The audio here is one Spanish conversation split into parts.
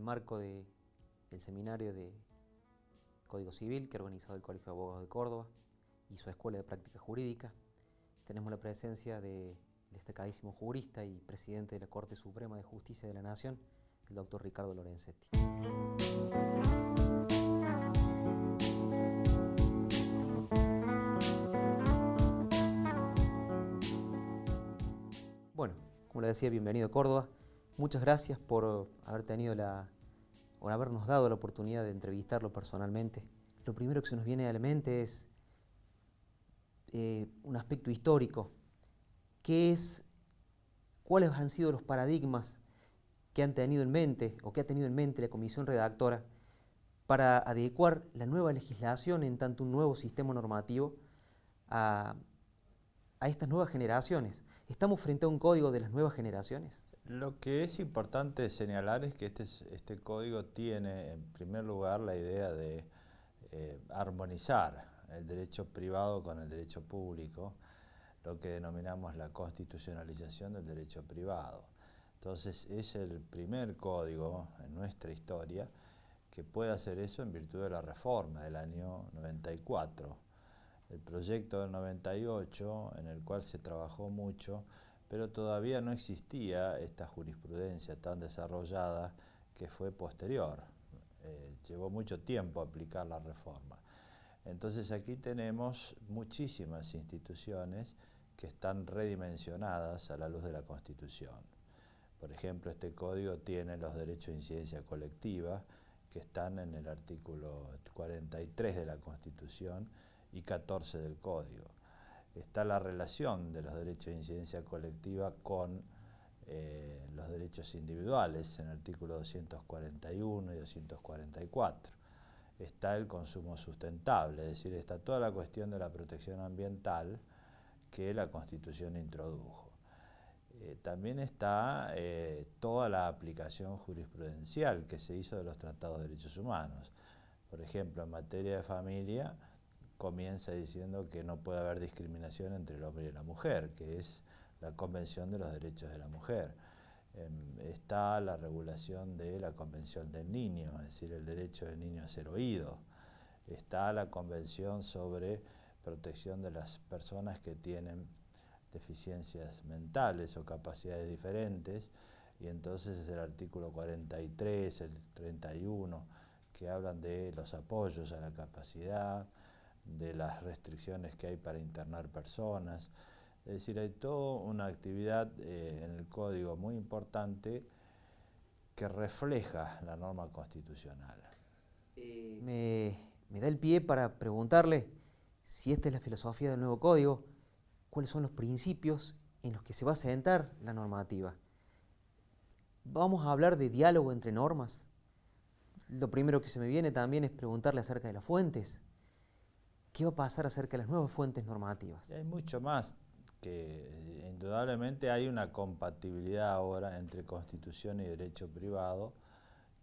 marco del seminario de Código Civil que ha organizado el Colegio de Abogados de Córdoba y su Escuela de Práctica Jurídica. Tenemos la presencia del destacadísimo jurista y presidente de la Corte Suprema de Justicia de la Nación, el doctor Ricardo Lorenzetti. Bueno, como le decía, bienvenido a Córdoba. Muchas gracias por habernos dado la oportunidad de entrevistarlo personalmente. Lo primero que se nos viene a la mente es un aspecto histórico. ¿Cuáles han sido los paradigmas que han tenido en mente o que ha tenido en mente la comisión redactora para adecuar la nueva legislación en tanto un nuevo sistema normativo a estas nuevas generaciones? ¿Estamos frente a un código de las nuevas generaciones? Lo que es importante señalar es que este código tiene, en primer lugar, la idea de armonizar el derecho privado con el derecho público, lo que denominamos la constitucionalización del derecho privado. Entonces, es el primer código en nuestra historia que puede hacer eso en virtud de la reforma del año 94. El proyecto del 98, en el cual se trabajó mucho, pero todavía no existía esta jurisprudencia tan desarrollada que fue posterior. Llevó mucho tiempo aplicar la reforma. Entonces aquí tenemos muchísimas instituciones que están redimensionadas a la luz de la Constitución. Por ejemplo, este código tiene los derechos de incidencia colectiva que están en el artículo 43 de la Constitución y 14 del Código. Está la relación de los derechos de incidencia colectiva con los derechos individuales en el artículo 241 y 244. Está el consumo sustentable, es decir, está toda la cuestión de la protección ambiental que la Constitución introdujo. También está toda la aplicación jurisprudencial que se hizo de los tratados de derechos humanos. Por ejemplo, en materia de familia, comienza diciendo que no puede haber discriminación entre el hombre y la mujer, que es la Convención de los Derechos de la Mujer. Está la regulación de la Convención del Niño, es decir, el derecho del niño a ser oído. Está la Convención sobre protección de las personas que tienen deficiencias mentales o capacidades diferentes, y entonces es el artículo 43, el 31, que hablan de los apoyos a la capacidad, de las restricciones que hay para internar personas. Es decir, hay toda una actividad en el código muy importante que refleja la norma constitucional. Me da el pie para preguntarle si esta es la filosofía del nuevo código, cuáles son los principios en los que se va a sentar la normativa. Vamos a hablar de diálogo entre normas. Lo primero que se me viene también es preguntarle acerca de las fuentes. ¿Qué va a pasar acerca de las nuevas fuentes normativas? Hay mucho más, que indudablemente hay una compatibilidad ahora entre Constitución y derecho privado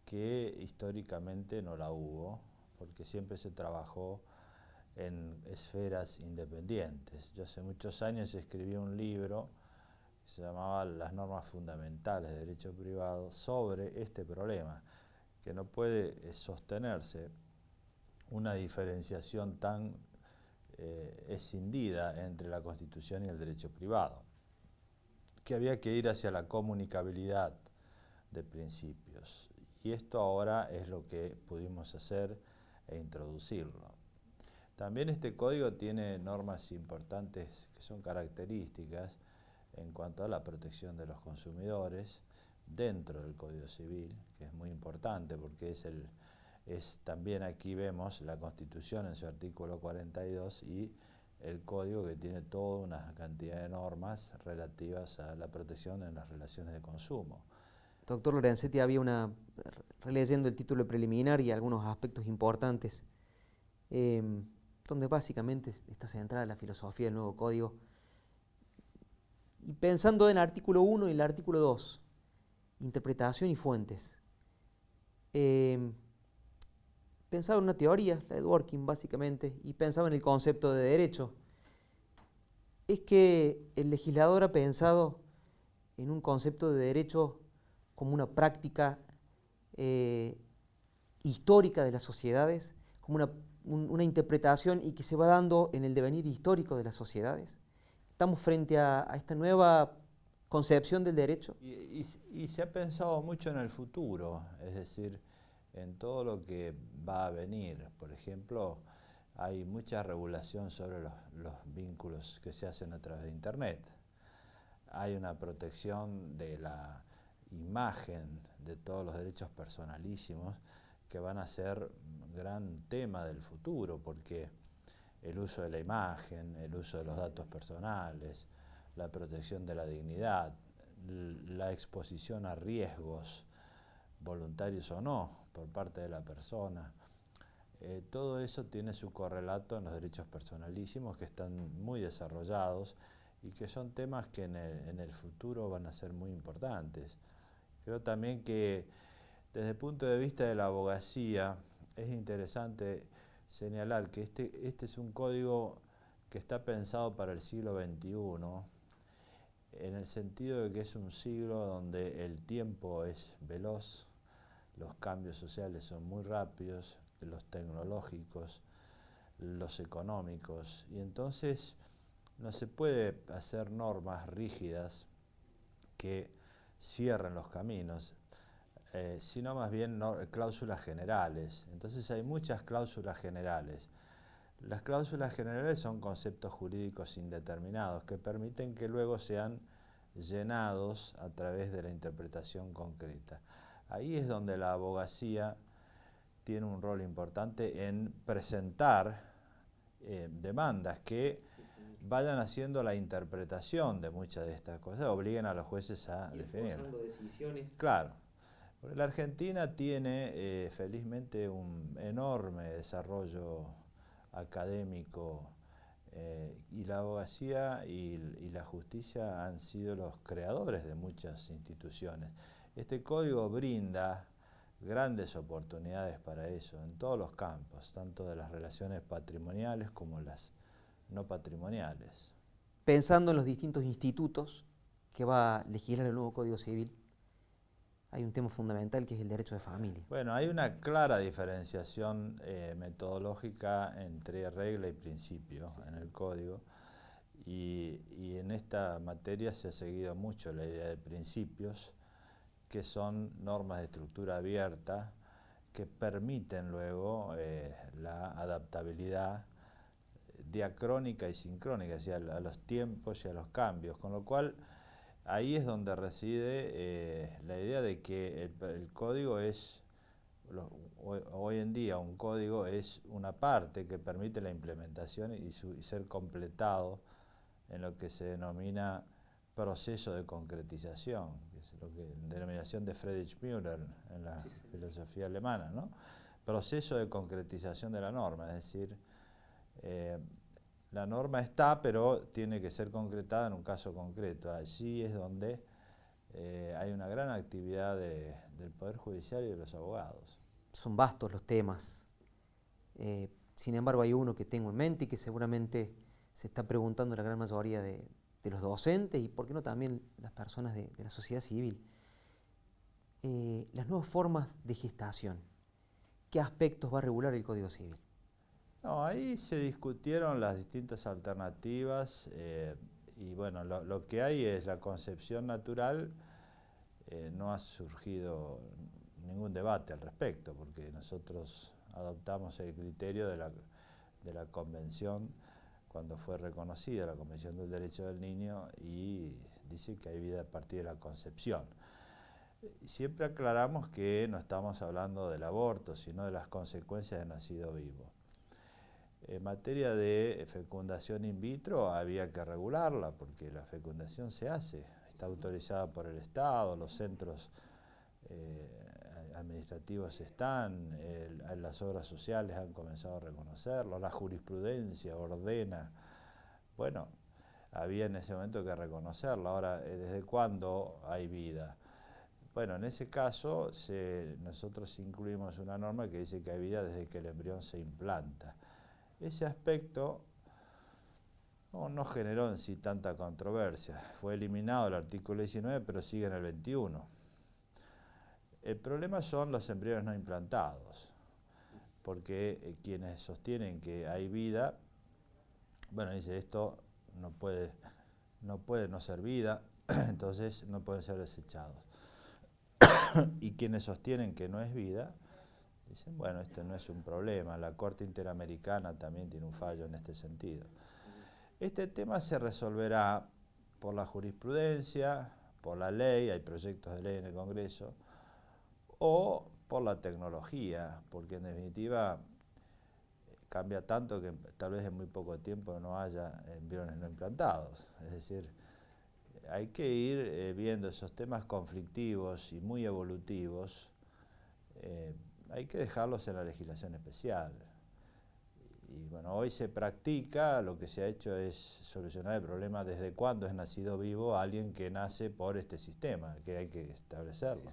que históricamente no la hubo, porque siempre se trabajó en esferas independientes. Yo hace muchos años escribí un libro que se llamaba Las normas fundamentales de derecho privado sobre este problema, que no puede sostenerse una diferenciación tan escindida entre la Constitución y el derecho privado, que había que ir hacia la comunicabilidad de principios. Y esto ahora es lo que pudimos hacer e introducirlo. También este código tiene normas importantes que son características en cuanto a la protección de los consumidores dentro del Código Civil, que es muy importante porque también aquí vemos la Constitución en su artículo 42 y el Código, que tiene toda una cantidad de normas relativas a la protección en las relaciones de consumo. Doctor Lorenzetti, releyendo el título preliminar y algunos aspectos importantes, donde básicamente está centrada la filosofía del nuevo código, y pensando en el artículo 1 y el artículo 2, interpretación y fuentes. Pensaba en una teoría, la de Dworkin básicamente, y pensaba en el concepto de derecho. Es que el legislador ha pensado en un concepto de derecho como una práctica histórica de las sociedades, como una interpretación y que se va dando en el devenir histórico de las sociedades. Estamos frente a esta nueva concepción del derecho. Y se ha pensado mucho en el futuro, es decir, en todo lo que va a venir. Por ejemplo, hay mucha regulación sobre los vínculos que se hacen a través de Internet. Hay una protección de la imagen, de todos los derechos personalísimos, que van a ser un gran tema del futuro, porque el uso de la imagen, el uso de los datos personales, la protección de la dignidad, la exposición a riesgos, voluntarios o no, por parte de la persona, todo eso tiene su correlato en los derechos personalísimos, que están muy desarrollados y que son temas que en el futuro van a ser muy importantes. Creo también que desde el punto de vista de la abogacía es interesante señalar que este es un código que está pensado para el siglo XXI, en el sentido de que es un siglo donde el tiempo es veloz, los cambios sociales son muy rápidos, los tecnológicos, los económicos, y entonces no se puede hacer normas rígidas que cierren los caminos, sino más bien cláusulas generales. Entonces hay muchas cláusulas generales. Las cláusulas generales son conceptos jurídicos indeterminados que permiten que luego sean llenados a través de la interpretación concreta. Ahí es donde la abogacía tiene un rol importante en presentar demandas que vayan haciendo la interpretación de muchas de estas cosas, obliguen a los jueces a definirlas. Decisiones. Claro, porque la Argentina tiene felizmente un enorme desarrollo académico, y la abogacía y la justicia han sido los creadores de muchas instituciones. Este código brinda grandes oportunidades para eso en todos los campos, tanto de las relaciones patrimoniales como las no patrimoniales. Pensando en los distintos institutos que va a legislar el nuevo Código Civil, hay un tema fundamental que es el derecho de familia. Bueno, hay una clara diferenciación metodológica entre regla y principio en el código, y en esta materia se ha seguido mucho la idea de principios, que son normas de estructura abierta que permiten luego la adaptabilidad diacrónica y sincrónica, es decir, a los tiempos y a los cambios, con lo cual ahí es donde reside la idea de que el código es, hoy en día un código es una parte que permite la implementación y ser completado en lo que se denomina proceso de concretización, que es lo que denominación de Friedrich Müller en la filosofía alemana, ¿no? Proceso de concretización de la norma, es decir, la norma está, pero tiene que ser concretada en un caso concreto. Allí es donde hay una gran actividad del Poder Judicial y de los abogados. Son vastos los temas. Sin embargo, hay uno que tengo en mente y que seguramente se está preguntando la gran mayoría de los docentes y, por qué no, también las personas de la sociedad civil. Las nuevas formas de gestación. ¿Qué aspectos va a regular el Código Civil? No, ahí se discutieron las distintas alternativas y bueno, lo que hay es la concepción natural. No ha surgido ningún debate al respecto, porque nosotros adoptamos el criterio de la Convención cuando fue reconocida la Convención del Derecho del Niño, y dice que hay vida a partir de la concepción. Siempre aclaramos que no estamos hablando del aborto, sino de las consecuencias del nacido vivo. En materia de fecundación in vitro había que regularla, porque la fecundación se hace, está autorizada por el Estado, los centros administrativos están, las obras sociales han comenzado a reconocerlo, la jurisprudencia ordena. Bueno, había en ese momento que reconocerlo. Ahora, ¿desde cuándo hay vida? Bueno, en ese caso nosotros incluimos una norma que dice que hay vida desde que el embrión se implanta. Ese aspecto no generó en sí tanta controversia. Fue eliminado el artículo 19, pero sigue en el 21. El problema son los embriones no implantados, porque quienes sostienen que hay vida, bueno, dice esto no puede no ser vida, entonces no pueden ser desechados. Y quienes sostienen que no es vida, dicen, bueno, esto no es un problema, la Corte Interamericana también tiene un fallo en este sentido. Este tema se resolverá por la jurisprudencia, por la ley, hay proyectos de ley en el Congreso, o por la tecnología, porque en definitiva cambia tanto que tal vez en muy poco tiempo no haya embriones no implantados. Es decir, hay que ir viendo esos temas conflictivos y muy evolutivos, hay que dejarlos en la legislación especial. Y bueno, hoy se practica, lo que se ha hecho es solucionar el problema desde cuándo es nacido vivo alguien que nace por este sistema, que hay que establecerlo.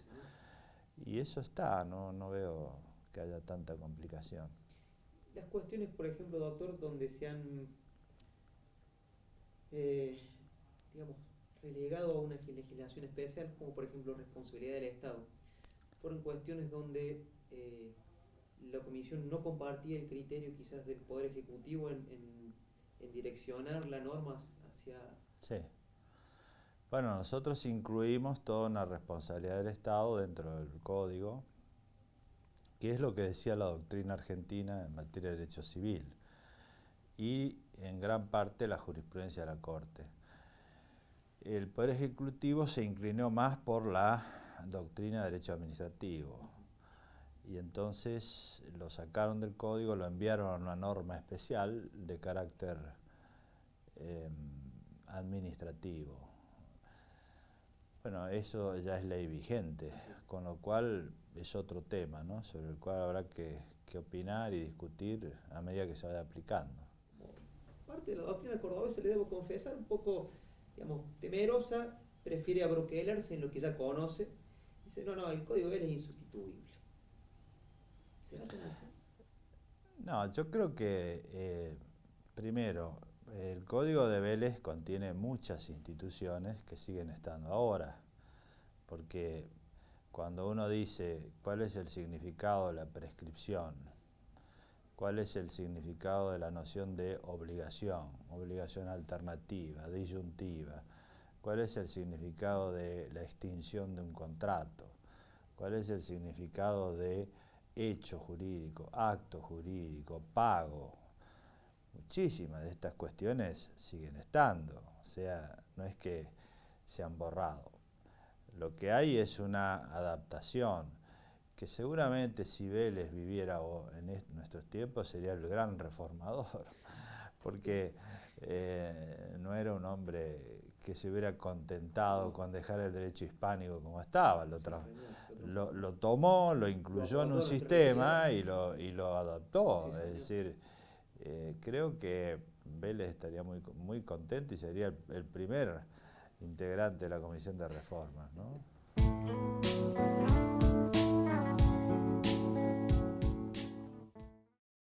Y eso está, no veo que haya tanta complicación. Las cuestiones, por ejemplo, doctor, donde se han, digamos, relegado a una legislación especial, como por ejemplo responsabilidad del Estado, fueron cuestiones donde la Comisión no compartía el criterio quizás del Poder Ejecutivo en direccionar las normas hacia... Sí. Bueno, nosotros incluimos toda una responsabilidad del Estado dentro del Código, que es lo que decía la doctrina argentina en materia de derecho civil y en gran parte la jurisprudencia de la Corte. El Poder Ejecutivo se inclinó más por la doctrina de derecho administrativo y entonces lo sacaron del Código, lo enviaron a una norma especial de carácter administrativo. Bueno, eso ya es ley vigente, con lo cual es otro tema, ¿no?, sobre el cual habrá que opinar y discutir a medida que se vaya aplicando. Parte de la doctrina cordobesa, le debo confesar, un poco, digamos, temerosa, prefiere abroquelarse en lo que ya conoce. Dice, no, el Código Vélez es insustituible. ¿Será tan así? No, yo creo que, primero, el Código de Vélez contiene muchas instituciones que siguen estando ahora, porque cuando uno dice cuál es el significado de la prescripción, cuál es el significado de la noción de obligación, obligación alternativa, disyuntiva, cuál es el significado de la extinción de un contrato, cuál es el significado de hecho jurídico, acto jurídico, pago. Muchísimas de estas cuestiones siguen estando, o sea, no es que se han borrado. Lo que hay es una adaptación, que seguramente si Vélez viviera en nuestros tiempos sería el gran reformador, porque no era un hombre que se hubiera contentado con dejar el derecho hispánico como estaba, lo tomó, lo incluyó en un sistema y lo adaptó, es decir, creo que Vélez estaría muy contento y sería el primer integrante de la Comisión de Reformas, ¿no?